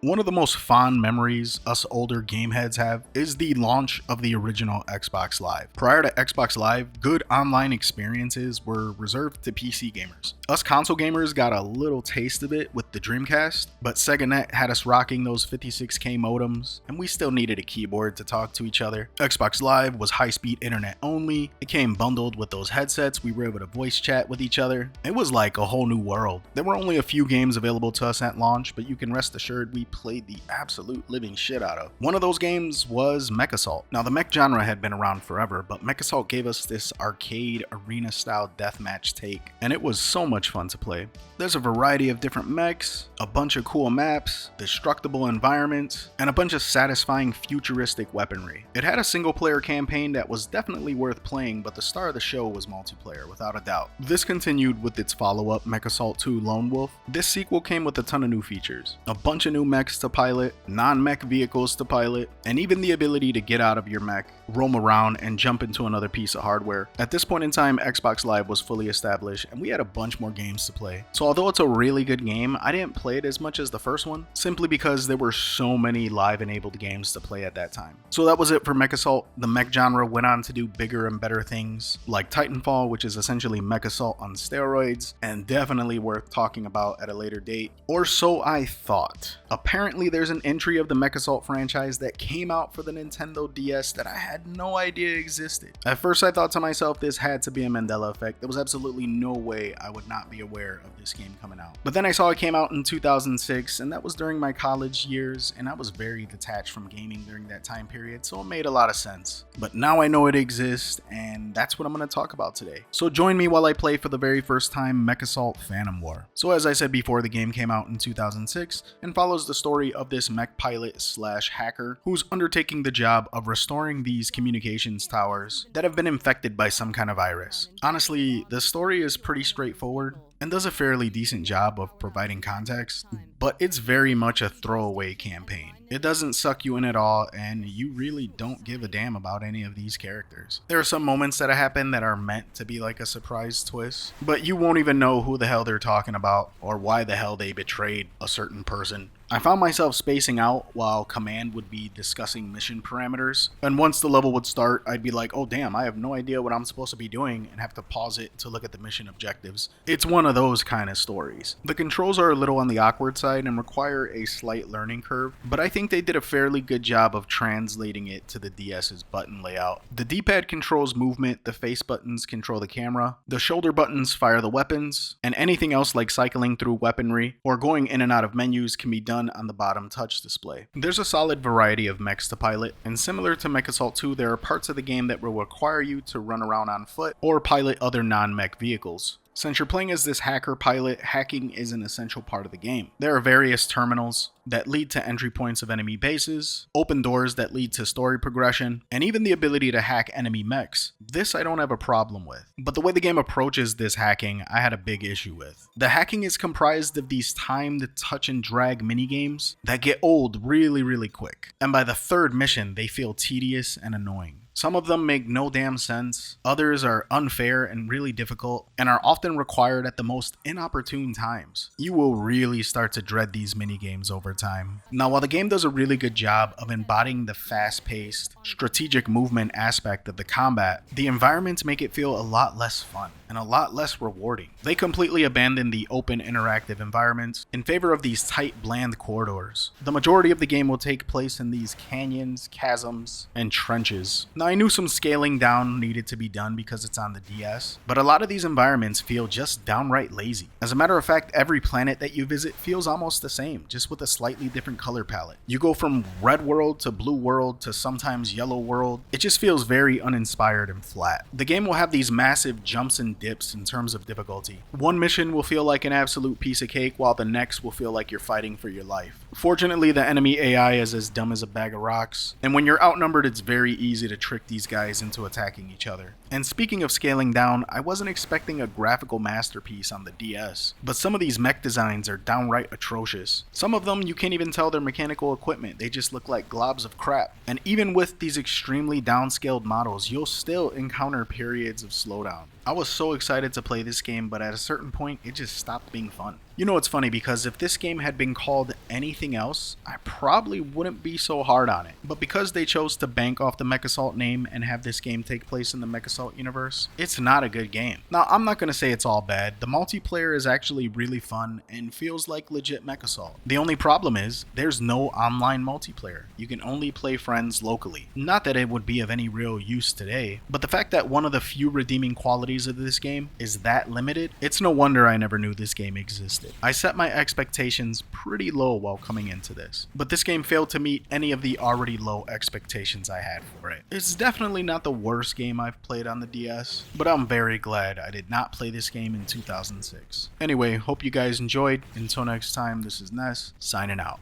One of the most fond memories us older gameheads have is the launch of the original Xbox Live. Prior to Xbox Live, good online experiences were reserved to PC gamers. Us console gamers got a little taste of it with the Dreamcast, but SegaNet had us rocking those 56K modems, and we still needed a keyboard to talk to each other. Xbox Live was high-speed internet only. It came bundled with those headsets. We were able to voice chat with each other. It was like a whole new world. There were only a few games available to us at launch, but you can rest assured we played the absolute living shit out of. One of those games was MechAssault. Now, the mech genre had been around forever, but MechAssault gave us this arcade arena style deathmatch take, and it was so much fun to play. There's a variety of different mechs, a bunch of cool maps, destructible environments, and a bunch of satisfying futuristic weaponry. It had a single player campaign that was definitely worth playing, but the star of the show was multiplayer, without a doubt. This continued with its follow-up, MechAssault 2 Lone Wolf. This sequel came with a ton of new features, a bunch of new mechs to pilot, non-mech vehicles to pilot, and even the ability to get out of your mech, roam around, and jump into another piece of hardware. At this point in time, Xbox Live was fully established, and we had a bunch more games to play. So although it's a really good game, I didn't play it as much as the first one, simply because there were so many live-enabled games to play at that time. So that was it for MechAssault. The mech genre went on to do bigger and better things, like Titanfall, which is essentially MechAssault on steroids, and definitely worth talking about at a later date. Or so I thought. Apparently there's an entry of the MechAssault franchise that came out for the Nintendo DS that I had no idea existed. At first I thought to myself this had to be a Mandela effect. There was absolutely no way I would not be aware of this game coming out. But then I saw it came out in 2006, and that was during my college years, and I was very detached from gaming during that time period, so it made a lot of sense. But now I know it exists, and that's what I'm going to talk about today. So join me while I play for the very first time MechAssault Phantom War. So as I said before, the game came out in 2006 and follows the story of this mech pilot slash hacker who's undertaking the job of restoring these communications towers that have been infected by some kind of virus. Honestly, the story is pretty straightforward and does a fairly decent job of providing context, but it's very much a throwaway campaign. It doesn't suck you in at all, and you really don't give a damn about any of these characters. There are some moments that happen that are meant to be like a surprise twist, but you won't even know who the hell they're talking about or why the hell they betrayed a certain person. I found myself spacing out while Command would be discussing mission parameters, and once the level would start, I'd be like, oh damn, I have no idea what I'm supposed to be doing, and have to pause it to look at the mission objectives. It's one of those kind of stories. The controls are a little on the awkward side and require a slight learning curve, but I think they did a fairly good job of translating it to the DS's button layout. The D-pad controls movement, the face buttons control the camera, the shoulder buttons fire the weapons, and anything else like cycling through weaponry or going in and out of menus can be done on the bottom touch display. There's a solid variety of mechs to pilot, and similar to MechAssault 2, there are parts of the game that will require you to run around on foot or pilot other non-mech vehicles. Since you're playing as this hacker pilot, hacking is an essential part of the game. There are various terminals that lead to entry points of enemy bases, open doors that lead to story progression, and even the ability to hack enemy mechs. This I don't have a problem with, but the way the game approaches this hacking, I had a big issue with. The hacking is comprised of these timed touch and drag minigames that get old really quick, and by the third mission, they feel tedious and annoying. Some of them make no damn sense, others are unfair and really difficult, and are often required at the most inopportune times. You will really start to dread these minigames over time. Now, while the game does a really good job of embodying the fast-paced, strategic movement aspect of the combat, the environments make it feel a lot less fun and a lot less rewarding. They completely abandon the open interactive environments in favor of these tight, bland corridors. The majority of the game will take place in these canyons, chasms, and trenches. Now, I knew some scaling down needed to be done because it's on the DS, but a lot of these environments feel just downright lazy. As a matter of fact, every planet that you visit feels almost the same, just with a slightly different color palette. You go from red world to blue world to sometimes yellow world. It just feels very uninspired and flat. The game will have these massive jumps and dips in terms of difficulty. One mission will feel like an absolute piece of cake, while the next will feel like you're fighting for your life. Fortunately, the enemy AI is as dumb as a bag of rocks, and when you're outnumbered, it's very easy to trick these guys into attacking each other. And speaking of scaling down, I wasn't expecting a graphical masterpiece on the DS, but some of these mech designs are downright atrocious. Some of them you can't even tell they're mechanical equipment, they just look like globs of crap. And even with these extremely downscaled models, you'll still encounter periods of slowdown. I was so excited to play this game, but at a certain point, it just stopped being fun. You know, it's funny because if this game had been called anything else, I probably wouldn't be so hard on it. But because they chose to bank off the MechAssault name and have this game take place in the MechAssault universe, it's not a good game. Now, I'm not going to say it's all bad. The multiplayer is actually really fun and feels like legit MechAssault. The only problem is, there's no online multiplayer. You can only play friends locally. Not that it would be of any real use today, but the fact that one of the few redeeming qualities of this game is that limited, it's no wonder I never knew this game existed. I set my expectations pretty low while coming into this, but this game failed to meet any of the already low expectations I had for it. It's definitely not the worst game I've played on the DS, but I'm very glad I did not play this game in 2006. Anyway, hope you guys enjoyed. Until next time, this is Ness, signing out.